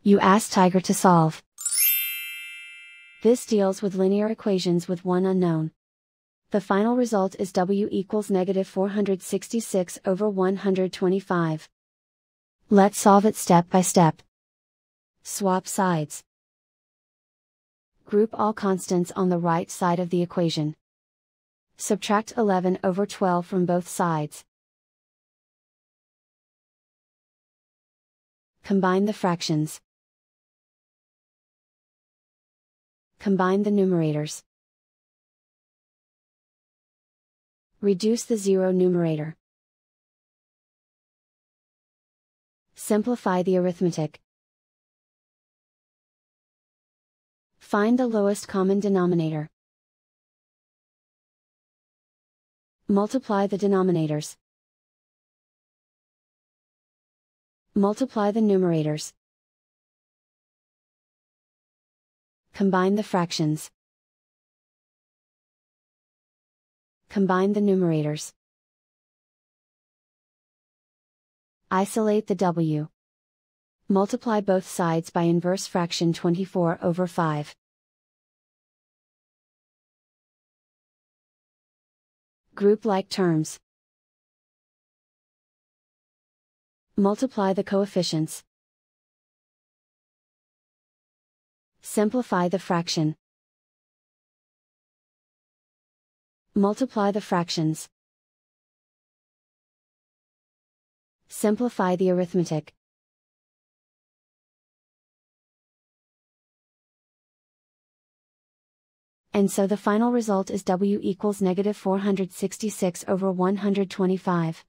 You ask Tiger to solve. This deals with linear equations with one unknown. The final result is w equals negative 466 over 125. Let's solve it step by step. Swap sides. Group all constants on the right side of the equation. Subtract 11 over 12 from both sides. Combine the fractions. Combine the numerators. Reduce the zero numerator. Simplify the arithmetic. Find the lowest common denominator. Multiply the denominators. Multiply the numerators. Combine the fractions. Combine the numerators. Isolate the w. Multiply both sides by inverse fraction 24 over 5. Group like terms. Multiply the coefficients. Simplify the fraction. Multiply the fractions. Simplify the arithmetic. And so the final result is w equals negative 466 over 125.